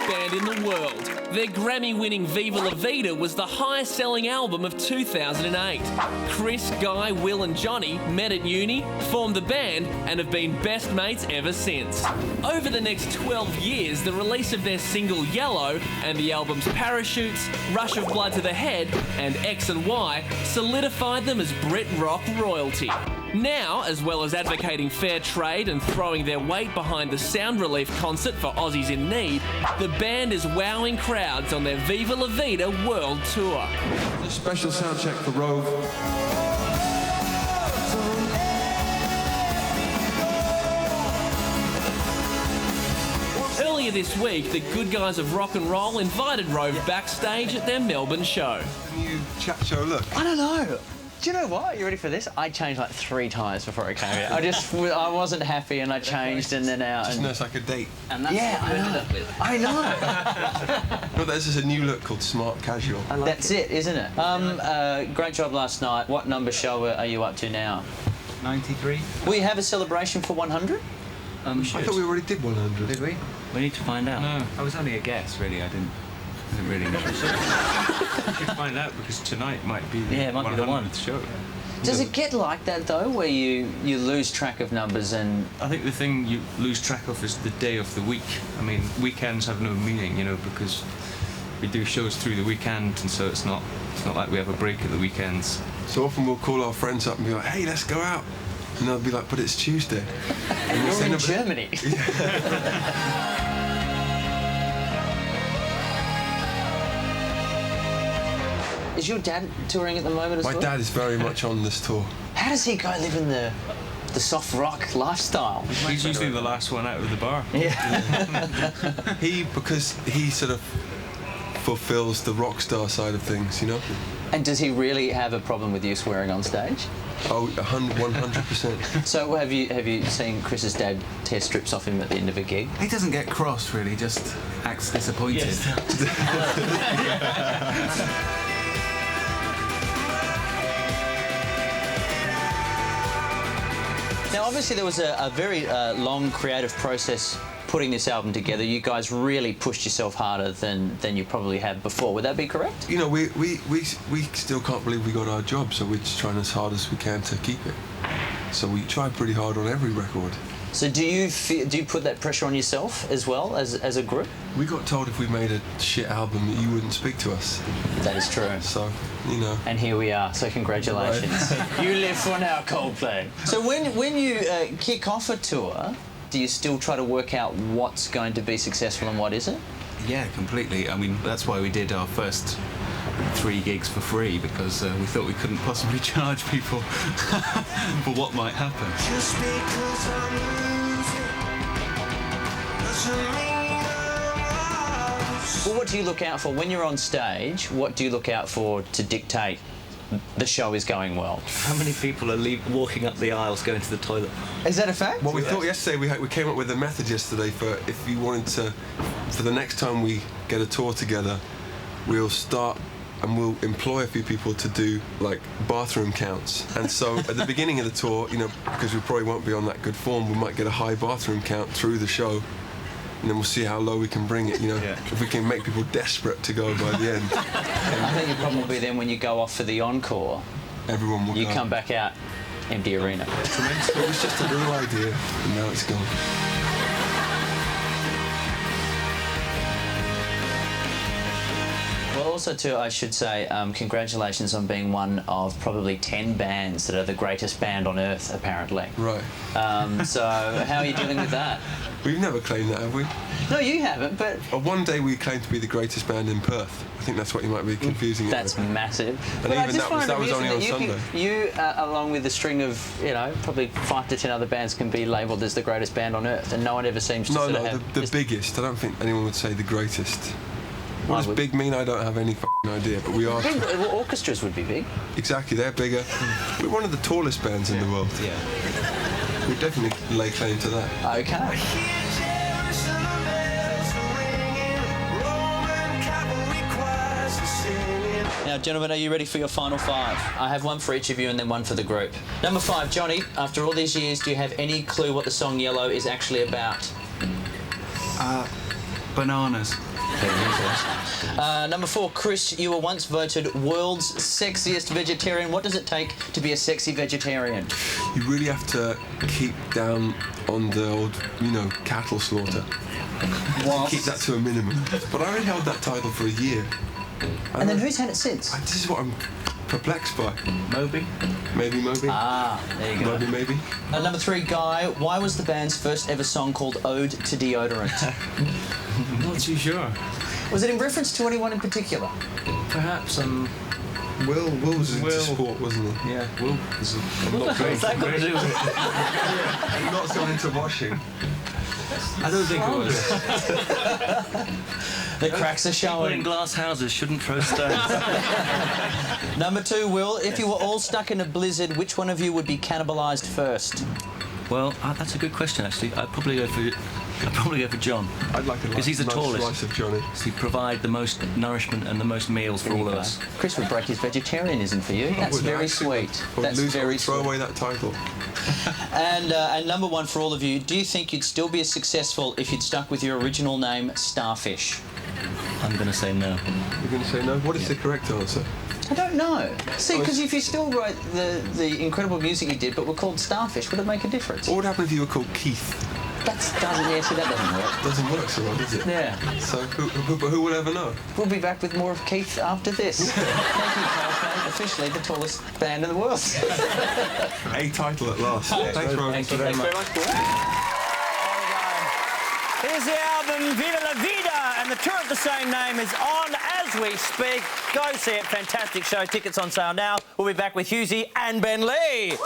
band in the world. Their Grammy-winning Viva La Vida was the highest-selling album of 2008. Chris, Guy, Will and Johnny met at uni, formed the band and have been best mates ever since. Over the next 12 years, the release of their single Yellow and the albums Parachutes, Rush of Blood to the Head and X and Y solidified them as Brit rock royalty. Now, as well as advocating fair trade and throwing their weight behind the Sound Relief concert for Aussies in need, the band is wowing crowds on their Viva La Vida world tour. A special sound check for Rove. Earlier this week, the good guys of rock and roll invited Rove backstage at their Melbourne show. New chat show look. I don't know. Do you know what? You ready for this? I changed like 3 times before I came here. I wasn't happy and I changed and then out. Just it's like a date. And that's what you ended up with. I know. Well, there's just a new look called smart casual. That's it, isn't it? Great job last night. What number show are you up to now? 93. Will you have a celebration for 100? I thought we already did 100. Did we? We need to find out. No, I was only a guess, really. I didn't really know. We should find out because tonight might be the 100th show. Does it get like that though, where you lose track of numbers and? I think the thing you lose track of is the day of the week. I mean, weekends have no meaning, you know, because we do shows through the weekend, and so it's not like we have a break at the weekends. So often we'll call our friends up and be like, "Hey, let's go out," and they'll be like, "But it's Tuesday." And you're in Germany. Is your dad touring at the moment as well? My dad is very much on this tour. How does he go living the soft rock lifestyle? He's usually the last one out of the bar. Yeah. Because he sort of fulfills the rock star side of things, you know? And does he really have a problem with you swearing on stage? Oh, 100%. So have you seen Chris's dad tear strips off him at the end of a gig? He doesn't get cross, really, just acts disappointed. Yes. Now, obviously, there was a very long creative process putting this album together. You guys really pushed yourself harder than you probably have before. Would that be correct? You know, we still can't believe we got our job, so we're just trying as hard as we can to keep it. So we try pretty hard on every record. So do you put that pressure on yourself as well as a group? We got told if we made a shit album that you wouldn't speak to us. That is true. So, you know. And here we are, so congratulations. You live for now, Coldplay. So when you kick off a tour, do you still try to work out what's going to be successful and what isn't? Yeah, completely. I mean, that's why we did our first 3 gigs for free, because we thought we couldn't possibly charge people for what might happen. Just because I'm losing doesn't mean I'm lost. Well, what do you look out for when you're on stage? What do you look out for to dictate the show is going well? How many people are walking up the aisles going to the toilet? Is that a fact? Well, we thought yesterday, we came up with a method yesterday for if you wanted to, for the next time we get a tour together, we'll start and we'll employ a few people to do like bathroom counts. And so at the beginning of the tour, you know, because we probably won't be on that good form, we might get a high bathroom count through the show, and then we'll see how low we can bring it, you know, if we can make people desperate to go by the end. I think your problem will be then when you go off for the encore, everyone will you come back out, empty arena. Tremendous. It was just a little idea, and now it's gone. Well, also too, I should say, congratulations on being one of probably 10 bands that are the greatest band on earth, apparently. Right. So how are you dealing with that? We've never claimed that, have we? No, you haven't, but... One day we claimed to be the greatest band in Perth. I think that's what you might be confusing it That's with. massive. And but even that was only on Sunday. You, along with a string of, you know, probably 5 to 10 other bands can be labelled as the greatest band on earth, and no one ever seems to sort of have... the biggest. I don't think anyone would say the greatest. What does big mean? I don't have any idea, but we are... Big, well, orchestras would be big. Exactly, they're bigger. We're one of the tallest bands in the world. Yeah. We definitely lay claim to that. Okay. Now, gentlemen, are you ready for your final 5? I have one for each of you and then one for the group. Number 5, Johnny, after all these years, do you have any clue what the song Yellow is actually about? Bananas. Number 4, Chris, you were once voted world's sexiest vegetarian. What does it take to be a sexy vegetarian? You really have to keep down on the old, cattle slaughter. Keep that to a minimum. But I only held that title for a year. And then who's had it since? This is what I'm perplexed by. Moby? Maybe Moby. Ah, there you go. Maybe. Number 3, Guy, why was the band's first ever song called Ode to Deodorant? Not too sure. Was it in reference to anyone in particular? Perhaps Will was into sport, wasn't he? yeah, Will is What's that got to do with it? I'm not so into washing. I don't think it was. The cracks are People in showing. glass houses shouldn't throw stones. Number 2, Will, if you were all stuck in a blizzard, which one of you would be cannibalised first? Well, that's a good question, actually. I'd probably go for John. I'd like a Because he's the nice tallest. slice of Johnny. He'd provide the most nourishment and the most meals for all of us. Chris would break his vegetarianism for you. That's very sweet. That's very Throw sweet. away that title. And number 1 for all of you, do you think you'd still be as successful if you'd stuck with your original name, Starfish? I'm going to say no. You're going to say no? What is the correct answer? I don't know. See, because if you still wrote the incredible music you did, but were called Starfish, would it make a difference? What would happen if you were called Keith? That doesn't work. Doesn't work so well, does it? Yeah. So who will ever know? We'll be back with more of Keith after this. Thank you, Coldplay, officially the tallest band in the world. A title at last. Thanks, Rove. Thank you very much. Here's the album Viva la Vida, and the tour of the same name is on as we speak. Go see it. Fantastic show. Tickets on sale now. We'll be back with Husey and Ben Lee.